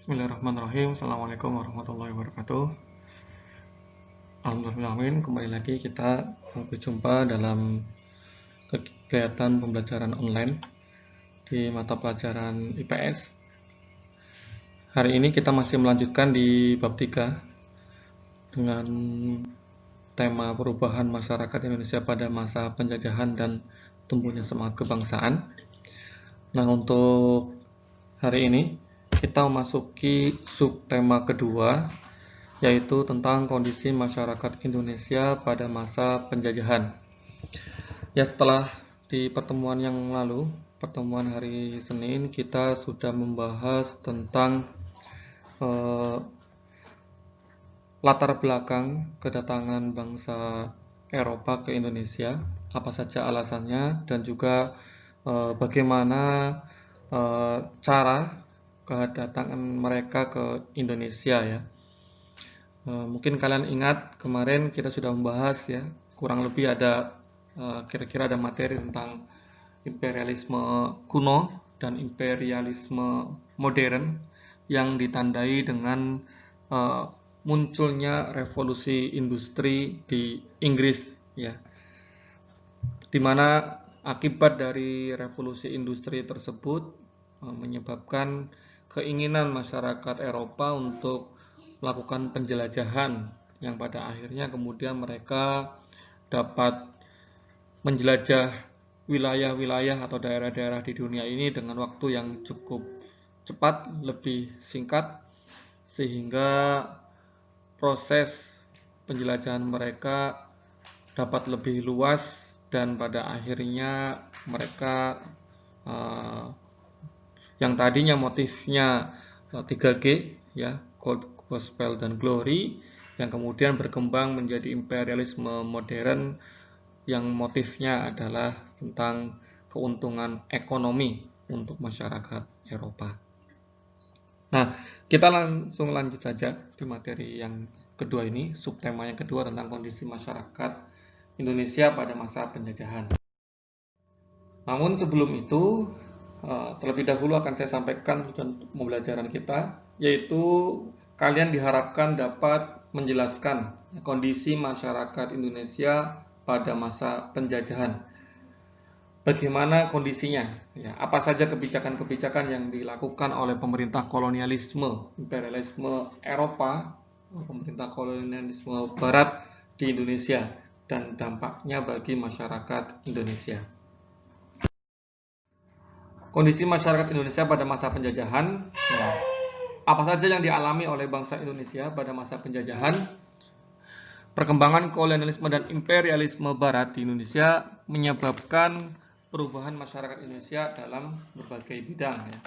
Bismillahirrahmanirrahim. Assalamualaikum warahmatullahi wabarakatuh. Alhamdulillah, kembali lagi kita berjumpa dalam kegiatan pembelajaran online di mata pelajaran IPS. Hari ini kita masih melanjutkan di bab 3 dengan tema perubahan masyarakat Indonesia pada masa penjajahan dan tumbuhnya semangat kebangsaan. Nah, untuk hari ini kita memasuki subtema kedua, yaitu tentang kondisi masyarakat Indonesia pada masa penjajahan. Ya, setelah di pertemuan yang lalu, pertemuan hari Senin, kita sudah membahas tentang latar belakang kedatangan bangsa Eropa ke Indonesia, apa saja alasannya, dan juga bagaimana cara kedatangan mereka ke Indonesia ya. Mungkin kalian ingat kemarin kita sudah membahas ya, kurang lebih ada kira-kira ada materi tentang imperialisme kuno dan imperialisme modern yang ditandai dengan munculnya revolusi industri di Inggris ya, dimana akibat dari revolusi industri tersebut menyebabkan keinginan masyarakat Eropa untuk melakukan penjelajahan yang pada akhirnya kemudian mereka dapat menjelajah wilayah-wilayah atau daerah-daerah di dunia ini dengan waktu yang cukup cepat, lebih singkat, sehingga proses penjelajahan mereka dapat lebih luas dan pada akhirnya mereka yang tadinya motifnya 3G ya, Gold, Gospel, dan Glory, yang kemudian berkembang menjadi imperialisme modern yang motifnya adalah tentang keuntungan ekonomi untuk masyarakat Eropa. Nah, kita langsung lanjut saja di materi yang kedua ini, subtema yang kedua tentang kondisi masyarakat Indonesia pada masa penjajahan. Namun sebelum itu, terlebih dahulu akan saya sampaikan tujuan pembelajaran kita, yaitu kalian diharapkan dapat menjelaskan kondisi masyarakat Indonesia pada masa penjajahan. Bagaimana kondisinya? Ya, apa saja kebijakan-kebijakan yang dilakukan oleh pemerintah kolonialisme, imperialisme Eropa, pemerintah kolonialisme Barat di Indonesia, dan dampaknya bagi masyarakat Indonesia. Kondisi masyarakat Indonesia pada masa penjajahan, apa saja yang dialami oleh bangsa Indonesia pada masa penjajahan. Perkembangan kolonialisme dan imperialisme Barat di Indonesia menyebabkan perubahan masyarakat Indonesia dalam berbagai bidang ya.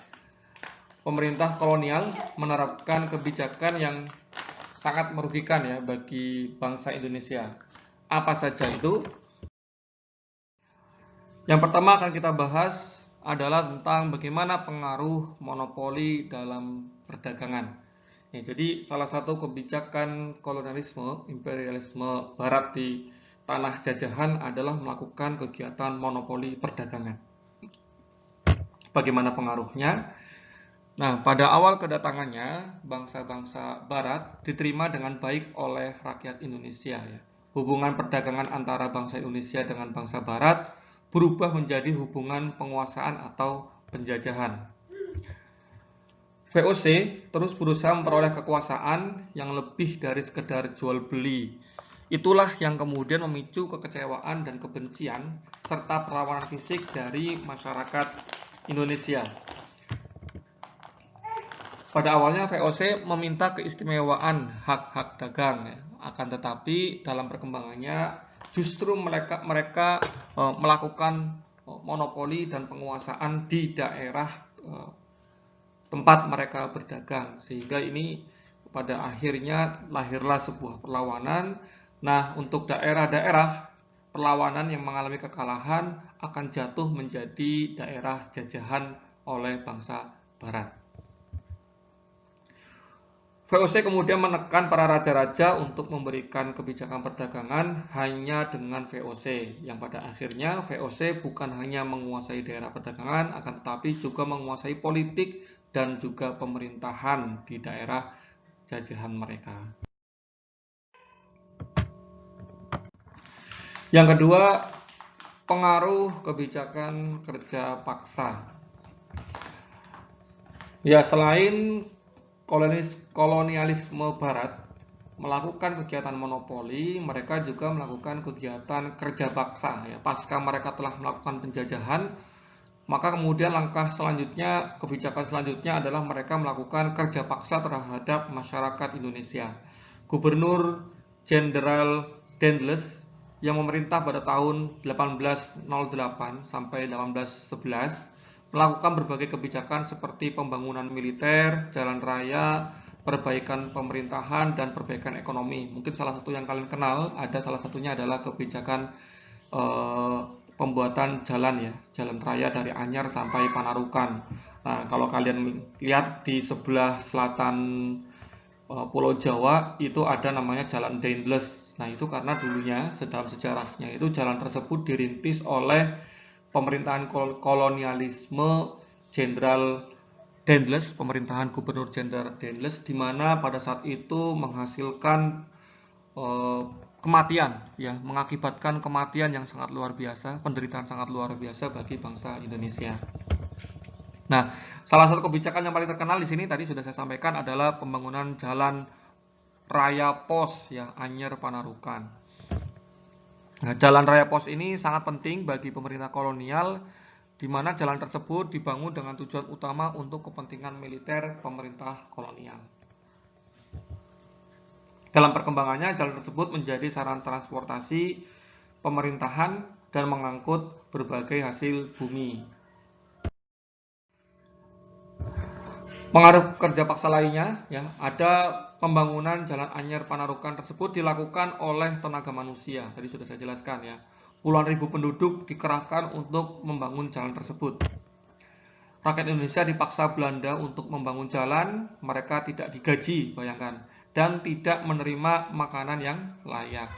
Pemerintah kolonial menerapkan kebijakan yang sangat merugikan ya bagi bangsa Indonesia. Apa saja itu? Yang pertama akan kita bahas adalah tentang bagaimana pengaruh monopoli dalam perdagangan. Ya, jadi salah satu kebijakan kolonialisme, imperialisme Barat di tanah jajahan adalah melakukan kegiatan monopoli perdagangan. Bagaimana pengaruhnya? Nah, pada awal kedatangannya, bangsa-bangsa Barat diterima dengan baik oleh rakyat Indonesia. Ya. Hubungan perdagangan antara bangsa Indonesia dengan bangsa Barat berubah menjadi hubungan penguasaan atau penjajahan. VOC terus berusaha memperoleh kekuasaan yang lebih dari sekedar jual beli. Itulah yang kemudian memicu kekecewaan dan kebencian serta perlawanan fisik dari masyarakat Indonesia. Pada awalnya VOC meminta keistimewaan hak-hak dagang, akan tetapi dalam perkembangannya justru mereka melakukan monopoli dan penguasaan di daerah tempat mereka berdagang, sehingga ini pada akhirnya lahirlah sebuah perlawanan. Nah, untuk daerah-daerah perlawanan yang mengalami kekalahan akan jatuh menjadi daerah jajahan oleh bangsa Barat. VOC kemudian menekan para raja-raja untuk memberikan kebijakan perdagangan hanya dengan VOC, yang pada akhirnya VOC bukan hanya menguasai daerah perdagangan, akan tetapi juga menguasai politik dan juga pemerintahan di daerah jajahan mereka. Yang kedua, pengaruh kebijakan kerja paksa. Ya, selain kolonialisme barat melakukan kegiatan monopoli, mereka juga melakukan kegiatan kerja paksa. Ya, pasca mereka telah melakukan penjajahan, maka kemudian langkah selanjutnya, kebijakan selanjutnya adalah mereka melakukan kerja paksa terhadap masyarakat Indonesia. Gubernur Jenderal Dendles yang memerintah pada tahun 1808 sampai 1811 melakukan berbagai kebijakan seperti pembangunan militer, jalan raya, perbaikan pemerintahan, dan perbaikan ekonomi. Mungkin salah satu yang kalian kenal, ada salah satunya adalah kebijakan pembuatan jalan ya, jalan raya dari Anyar sampai Panarukan. Nah, kalau kalian lihat di sebelah selatan Pulau Jawa itu ada namanya Jalan Dendles. Nah, itu karena dulunya dalam sejarahnya itu jalan tersebut dirintis oleh pemerintahan kolonialisme Jenderal Dendles, pemerintahan Gubernur Jenderal Dendles, di mana pada saat itu menghasilkan kematian, ya, mengakibatkan kematian yang sangat luar biasa, penderitaan sangat luar biasa bagi bangsa Indonesia. Nah, salah satu kebijakan yang paling terkenal di sini tadi sudah saya sampaikan adalah pembangunan jalan raya pos ya, Anyer Panarukan. Nah, jalan raya pos ini sangat penting bagi pemerintah kolonial, di mana jalan tersebut dibangun dengan tujuan utama untuk kepentingan militer pemerintah kolonial. Dalam perkembangannya, jalan tersebut menjadi sarana transportasi pemerintahan dan mengangkut berbagai hasil bumi. Pengaruh kerja paksa lainnya, ya, ada pembangunan Jalan Anyer Panarukan tersebut dilakukan oleh tenaga manusia. Tadi sudah saya jelaskan ya. Puluhan ribu penduduk dikerahkan untuk membangun jalan tersebut. Rakyat Indonesia dipaksa Belanda untuk membangun jalan, mereka tidak digaji, bayangkan, dan tidak menerima makanan yang layak.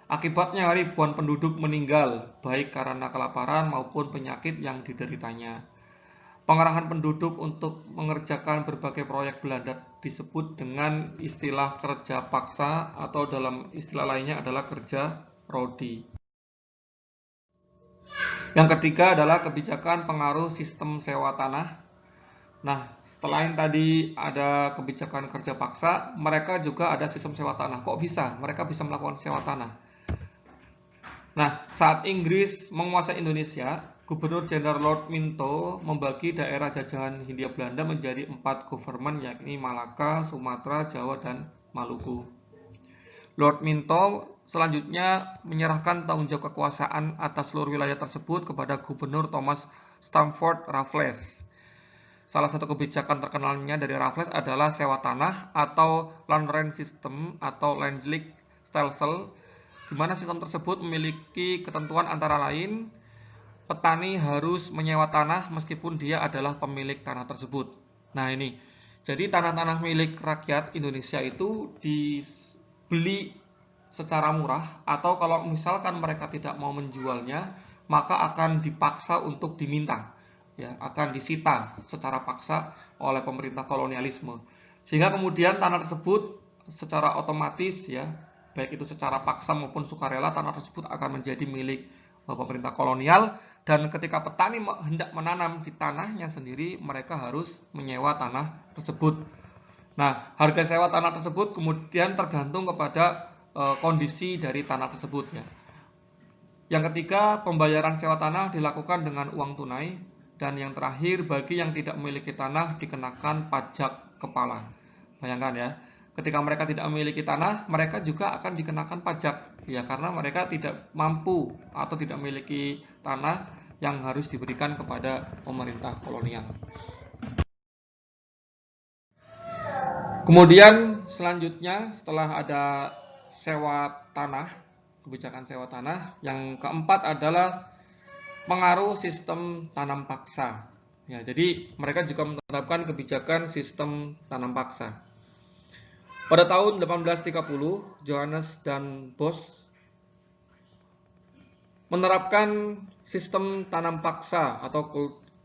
Akibatnya ribuan penduduk meninggal, baik karena kelaparan maupun penyakit yang dideritanya. Pengerahan penduduk untuk mengerjakan berbagai proyek Belanda disebut dengan istilah kerja paksa atau dalam istilah lainnya adalah kerja rodi. Yang ketiga adalah kebijakan pengaruh sistem sewa tanah. Nah, selain tadi ada kebijakan kerja paksa, mereka juga ada sistem sewa tanah. Kok bisa? Mereka bisa melakukan sewa tanah. Nah, saat Inggris menguasai Indonesia, Gubernur Jenderal Lord Minto membagi daerah jajahan Hindia Belanda menjadi 4 government, yakni Malaka, Sumatera, Jawa, dan Maluku. Lord Minto selanjutnya menyerahkan tanggung jawab kekuasaan atas seluruh wilayah tersebut kepada Gubernur Thomas Stamford Raffles. Salah satu kebijakan terkenalnya dari Raffles adalah sewa tanah atau land rent system atau land lease stelsel, di mana sistem tersebut memiliki ketentuan antara lain petani harus menyewa tanah meskipun dia adalah pemilik tanah tersebut. Nah ini, jadi tanah-tanah milik rakyat Indonesia itu dibeli secara murah, atau kalau misalkan mereka tidak mau menjualnya, maka akan dipaksa untuk diminta, ya, akan disita secara paksa oleh pemerintah kolonialisme. Sehingga kemudian tanah tersebut secara otomatis, ya, baik itu secara paksa maupun sukarela, tanah tersebut akan menjadi milik pemerintah kolonial, dan ketika petani hendak menanam di tanahnya sendiri, mereka harus menyewa tanah tersebut. Nah, harga sewa tanah tersebut kemudian tergantung kepada kondisi dari tanah tersebut ya. Yang ketiga, pembayaran sewa tanah dilakukan dengan uang tunai, dan yang terakhir, bagi yang tidak memiliki tanah dikenakan pajak kepala. Bayangkan ya, ketika mereka tidak memiliki tanah, mereka juga akan dikenakan pajak ya, karena mereka tidak mampu atau tidak memiliki tanah yang harus diberikan kepada pemerintah kolonial. Kemudian selanjutnya setelah ada sewa tanah, kebijakan sewa tanah, yang keempat adalah pengaruh sistem tanam paksa. Ya, jadi mereka juga menerapkan kebijakan sistem tanam paksa. Pada tahun 1830, Johannes dan Bos menerapkan sistem tanam paksa atau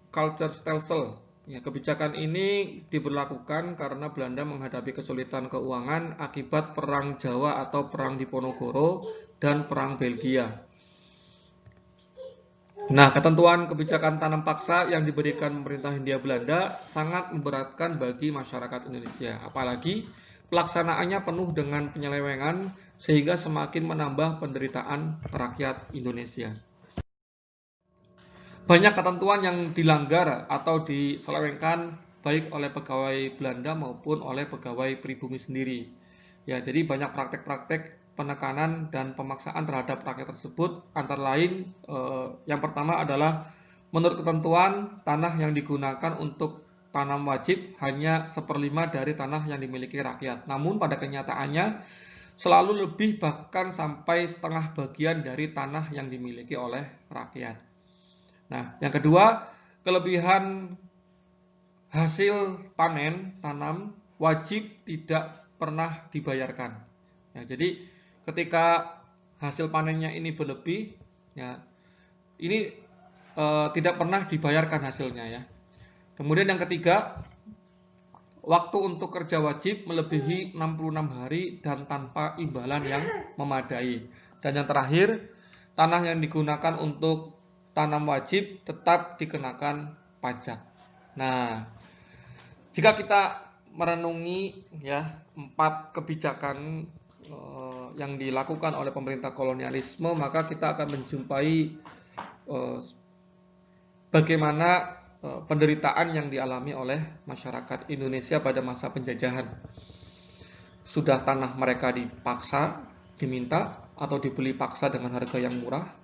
culture stelsel, Ya, kebijakan ini diberlakukan karena Belanda menghadapi kesulitan keuangan akibat Perang Jawa atau Perang Diponegoro dan Perang Belgia. Nah, ketentuan kebijakan tanam paksa yang diberikan pemerintah Hindia Belanda sangat memberatkan bagi masyarakat Indonesia. Apalagi pelaksanaannya penuh dengan penyelewengan sehingga semakin menambah penderitaan rakyat Indonesia. Banyak ketentuan yang dilanggar atau diselewengkan baik oleh pegawai Belanda maupun oleh pegawai pribumi sendiri. Ya, jadi banyak praktek-praktek penekanan dan pemaksaan terhadap rakyat tersebut, antara lain yang pertama adalah menurut ketentuan tanah yang digunakan untuk tanam wajib hanya 1/5 dari tanah yang dimiliki rakyat. Namun pada kenyataannya selalu lebih, bahkan sampai setengah bagian dari tanah yang dimiliki oleh rakyat. Nah, yang kedua, kelebihan hasil panen tanam wajib tidak pernah dibayarkan. Ya, jadi ketika hasil panennya ini berlebih, ya, ini tidak pernah dibayarkan hasilnya, ya. Kemudian yang ketiga, waktu untuk kerja wajib melebihi 66 hari dan tanpa imbalan yang memadai. Dan yang terakhir, tanah yang digunakan untuk tanam wajib tetap dikenakan pajak. Nah, jika kita merenungi ya 4 kebijakan yang dilakukan oleh pemerintah kolonialisme, maka kita akan menjumpai bagaimana penderitaan yang dialami oleh masyarakat Indonesia pada masa penjajahan. Sudah tanah mereka dipaksa, diminta atau dibeli paksa dengan harga yang murah.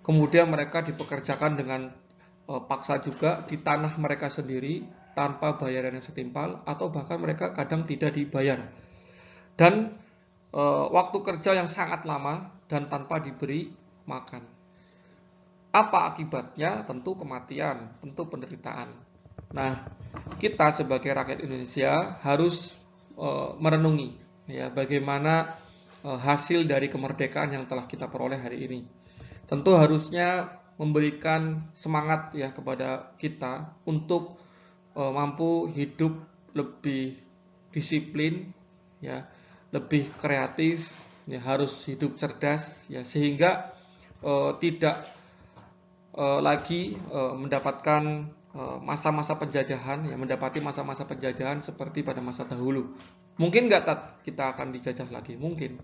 Kemudian mereka dipekerjakan dengan paksa juga di tanah mereka sendiri tanpa bayaran yang setimpal, atau bahkan mereka kadang tidak dibayar. Dan waktu kerja yang sangat lama dan tanpa diberi makan. Apa akibatnya? Tentu kematian, tentu penderitaan. Nah, kita sebagai rakyat Indonesia harus merenungi ya bagaimana hasil dari kemerdekaan yang telah kita peroleh hari ini. Tentu harusnya memberikan semangat ya kepada kita untuk mampu hidup lebih disiplin ya, lebih kreatif ya, harus hidup cerdas ya, sehingga tidak lagi mendapatkan masa-masa penjajahan ya, mendapati masa-masa penjajahan seperti pada masa dahulu. Mungkin nggak kita akan dijajah lagi, mungkin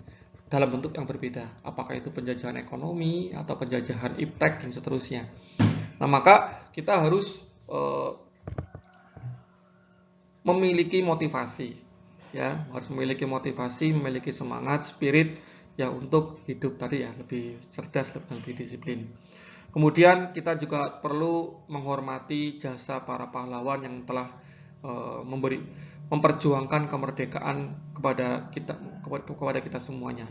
dalam bentuk yang berbeda, apakah itu penjajahan ekonomi atau penjajahan iptek dan seterusnya. Nah, maka kita harus memiliki motivasi ya, harus memiliki motivasi, memiliki semangat, spirit ya untuk hidup tadi ya, lebih cerdas, lebih disiplin. Kemudian kita juga perlu menghormati jasa para pahlawan yang telah memperjuangkan kemerdekaan kepada kita semuanya.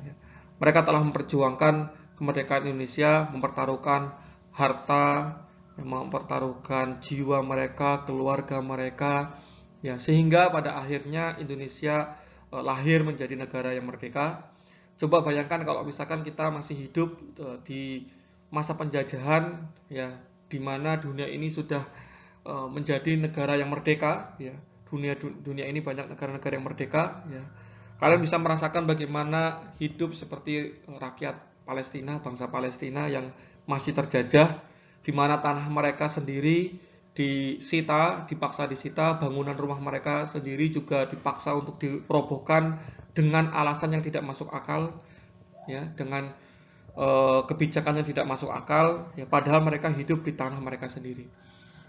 Mereka telah memperjuangkan kemerdekaan Indonesia, mempertaruhkan harta, mempertaruhkan jiwa mereka, keluarga mereka, ya, sehingga pada akhirnya Indonesia lahir menjadi negara yang merdeka. Coba bayangkan kalau misalkan kita masih hidup di masa penjajahan ya, di mana dunia ini sudah menjadi negara yang merdeka ya. Dunia ini banyak negara-negara yang merdeka ya. Kalian bisa merasakan bagaimana hidup seperti rakyat Palestina, bangsa Palestina yang masih terjajah, di mana tanah mereka sendiri dipaksa disita, bangunan rumah mereka sendiri juga dipaksa untuk dirobohkan dengan alasan yang tidak masuk akal ya, dengan kebijakan yang tidak masuk akal ya, padahal mereka hidup di tanah mereka sendiri.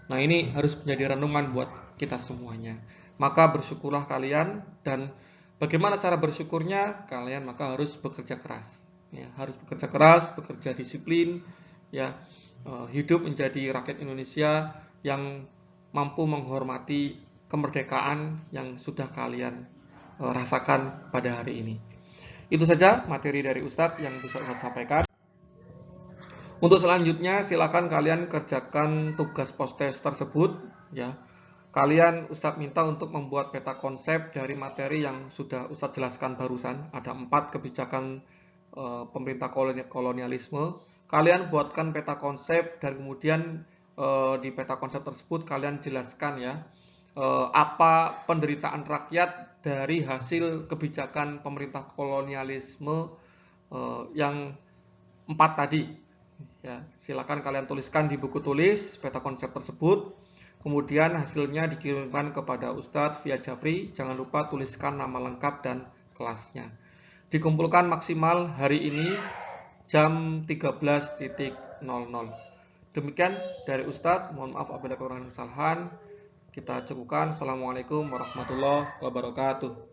Nah, ini harus menjadi renungan buat kita semuanya. Maka bersyukurlah kalian, dan bagaimana cara bersyukurnya? Kalian maka harus bekerja keras ya, harus bekerja keras, bekerja disiplin ya, hidup menjadi rakyat Indonesia yang mampu menghormati kemerdekaan yang sudah kalian rasakan pada hari ini. Itu saja materi dari Ustadz yang bisa Ustadz sampaikan. Untuk selanjutnya silakan kalian kerjakan tugas post-test tersebut ya. Kalian Ustadz minta untuk membuat peta konsep dari materi yang sudah Ustadz jelaskan barusan. Ada 4 kebijakan pemerintah kolonialisme. Kalian buatkan peta konsep dan kemudian di peta konsep tersebut kalian jelaskan ya apa penderitaan rakyat dari hasil kebijakan pemerintah kolonialisme yang 4 tadi. Ya, silakan kalian tuliskan di buku tulis peta konsep tersebut. Kemudian hasilnya dikirimkan kepada Ustadz via Japri. Jangan lupa tuliskan nama lengkap dan kelasnya. Dikumpulkan maksimal hari ini jam 13.00. Demikian dari Ustadz. Mohon maaf apabila kurang kesalahan. Kita cukupkan. Assalamualaikum warahmatullahi wabarakatuh.